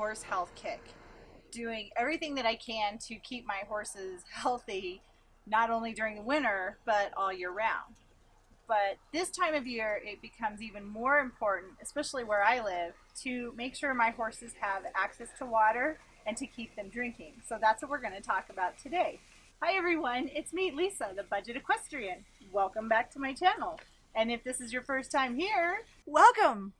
horse health kick, doing everything that I can to keep my horses healthy, not only during the winter, but all year round. But this time of year, it becomes even more important, especially where I live, to make sure my horses have access to water and to keep them drinking. So that's what we're going to talk about today. Hi everyone, it's me, Lisa, the Budget Equestrian. Welcome back to my channel. And if this is your first time here, welcome!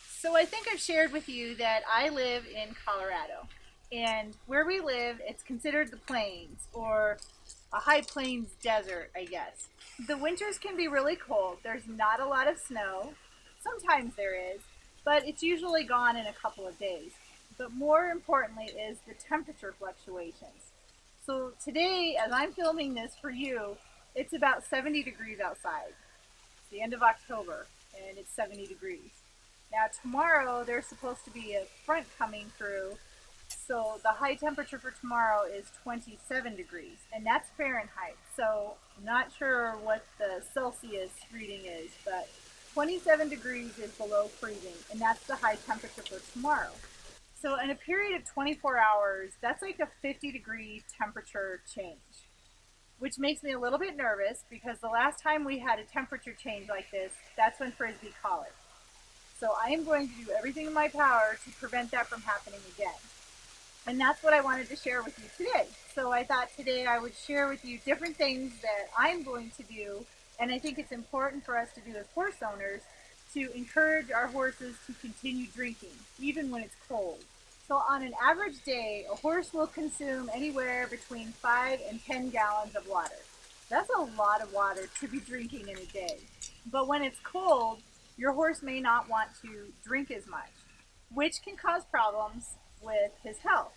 So I think I've shared with you that I live in Colorado. And where we live, it's considered the plains, or a high plains desert, I guess. The winters can be really cold. There's not a lot of snow. Sometimes there is, but it's usually gone in a couple of days. But more importantly is the temperature fluctuations. So today, as I'm filming this for you, it's about 70 degrees outside. It's the end of October, and it's 70 degrees. Now tomorrow, there's supposed to be a front coming through, so the high temperature for tomorrow is 27 degrees, and that's Fahrenheit. So I'm not sure what the Celsius reading is, but 27 degrees is below freezing, and that's the high temperature for tomorrow. So in a period of 24 hours, that's like a 50-degree temperature change, which makes me a little bit nervous because the last time we had a temperature change like this, that's when Frisbee colic. So I am going to do everything in my power to prevent that from happening again. And that's what I wanted to share with you today. So I thought today I would share with you different things that I'm going to do, and I think it's important for us to do as horse owners to encourage our horses to continue drinking, even when it's cold. So on an average day, a horse will consume anywhere between 5 and 10 gallons of water. That's a lot of water to be drinking in a day. But when it's cold, your horse may not want to drink as much, which can cause problems with his health.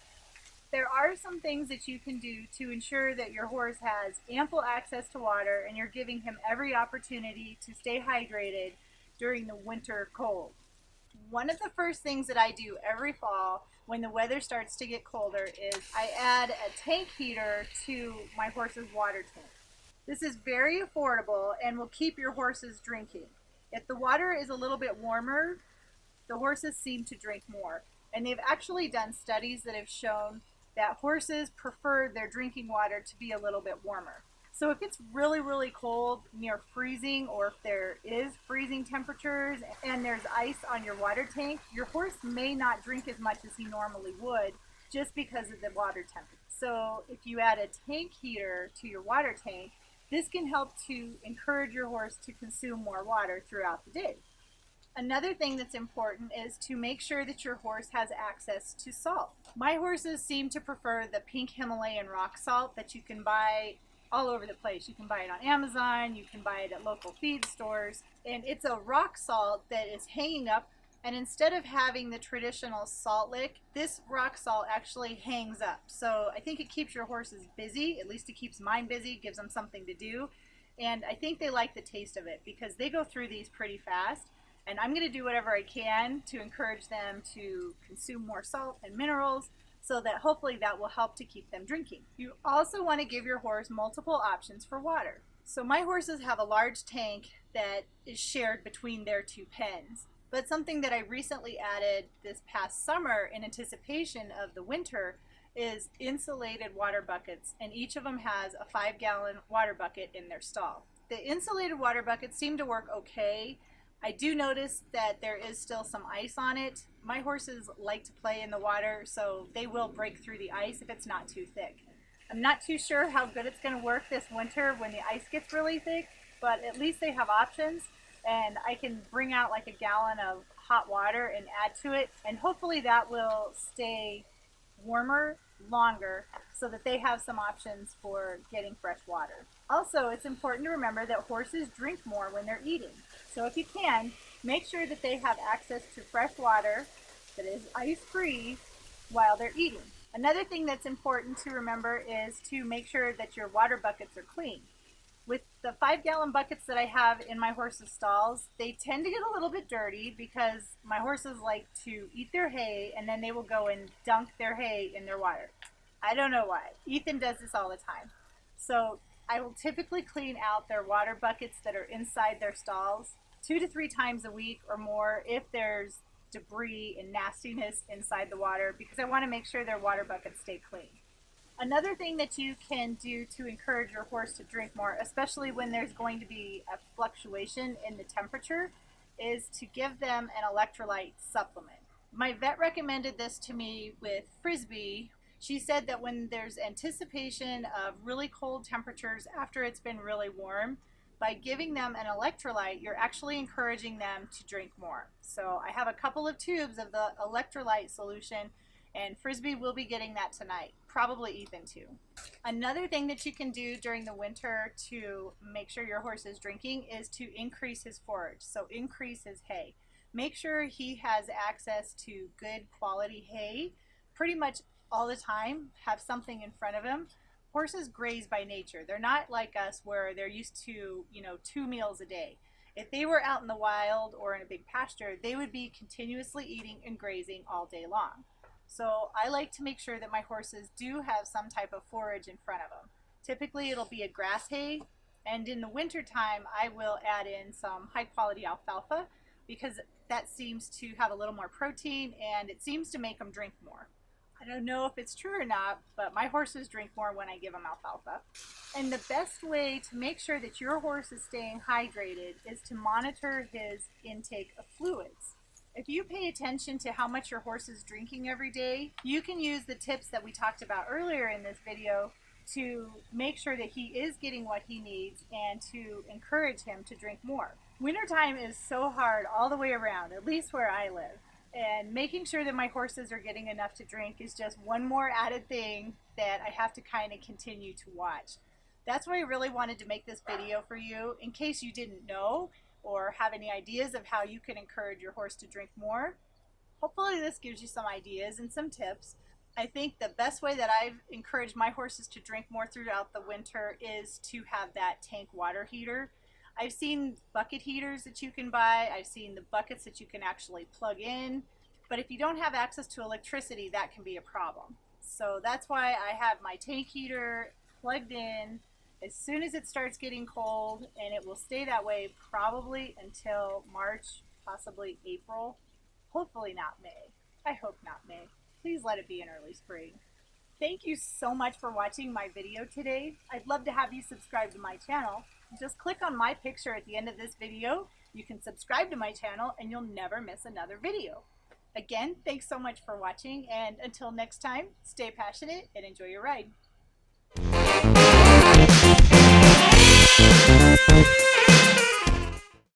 There are some things that you can do to ensure that your horse has ample access to water and you're giving him every opportunity to stay hydrated during the winter cold. One of the first things that I do every fall when the weather starts to get colder is I add a tank heater to my horse's water tank. This is very affordable and will keep your horses drinking. If the water is a little bit warmer, the horses seem to drink more. And they've actually done studies that have shown that horses prefer their drinking water to be a little bit warmer. So if it's really, really cold, near freezing, or if there is freezing temperatures and there's ice on your water tank, your horse may not drink as much as he normally would just because of the water temperature. So if you add a tank heater to your water tank, this can help to encourage your horse to consume more water throughout the day. Another thing that's important is to make sure that your horse has access to salt. My horses seem to prefer the pink Himalayan rock salt that you can buy all over the place. You can buy it on Amazon, you can buy it at local feed stores, and it's a rock salt that is hanging up, and instead of having the traditional salt lick, this rock salt actually hangs up. So I think it keeps your horses busy, at least it keeps mine busy, gives them something to do, and I think they like the taste of it because they go through these pretty fast. And I'm going to do whatever I can to encourage them to consume more salt and minerals so that hopefully that will help to keep them drinking. You also want to give your horse multiple options for water. So my horses have a large tank that is shared between their two pens. But something that I recently added this past summer in anticipation of the winter is insulated water buckets, and each of them has a 5-gallon water bucket in their stall. The insulated water buckets seem to work okay. I do notice that there is still some ice on it. My horses like to play in the water, so they will break through the ice if it's not too thick. I'm not too sure how good it's going to work this winter when the ice gets really thick, but at least they have options, and I can bring out like a gallon of hot water and add to it, and hopefully that will stay warmer longer so that they have some options for getting fresh water. Also, it's important to remember that horses drink more when they're eating. So if you can, make sure that they have access to fresh water that is ice-free while they're eating. Another thing that's important to remember is to make sure that your water buckets are clean. With the 5-gallon buckets that I have in my horses' stalls, they tend to get a little bit dirty because my horses like to eat their hay and then they will go and dunk their hay in their water. I don't know why. Ethan does this all the time. So I will typically clean out their water buckets that are inside their stalls 2 to 3 times a week or more if there's debris and nastiness inside the water because I want to make sure their water buckets stay clean. Another thing that you can do to encourage your horse to drink more, especially when there's going to be a fluctuation in the temperature, is to give them an electrolyte supplement. My vet recommended this to me with Frisbee. She said that when there's anticipation of really cold temperatures after it's been really warm, by giving them an electrolyte, you're actually encouraging them to drink more. So I have a couple of tubes of the electrolyte solution, and Frisbee will be getting that tonight, probably Ethan too. Another thing that you can do during the winter to make sure your horse is drinking is to increase his forage, so increase his hay. Make sure he has access to good quality hay pretty much all the time. Have something in front of him. Horses graze by nature. They're not like us where they're used to, 2 meals a day. If they were out in the wild or in a big pasture, they would be continuously eating and grazing all day long. So I like to make sure that my horses do have some type of forage in front of them. Typically it'll be a grass hay, and in the winter time I will add in some high quality alfalfa because that seems to have a little more protein and it seems to make them drink more. I don't know if it's true or not, but my horses drink more when I give them alfalfa. And the best way to make sure that your horse is staying hydrated is to monitor his intake of fluids. If you pay attention to how much your horse is drinking every day, you can use the tips that we talked about earlier in this video to make sure that he is getting what he needs and to encourage him to drink more. Wintertime is so hard all the way around, at least where I live. And making sure that my horses are getting enough to drink is just one more added thing that I have to kind of continue to watch. That's why I really wanted to make this video for you, in case you didn't know or have any ideas of how you can encourage your horse to drink more. Hopefully this gives you some ideas and some tips. I think the best way that I've encouraged my horses to drink more throughout the winter is to have that tank water heater. I've seen bucket heaters that you can buy. I've seen the buckets that you can actually plug in. But if you don't have access to electricity, that can be a problem. So that's why I have my tank heater plugged in as soon as it starts getting cold, and it will stay that way probably until March, possibly April. Hopefully not May. I hope not May. Please let it be in early spring. Thank you so much for watching my video today. I'd love to have you subscribe to my channel. Just click on my picture at the end of this video. You can subscribe to my channel and you'll never miss another video. Again, thanks so much for watching, and until next time, stay passionate and enjoy your ride.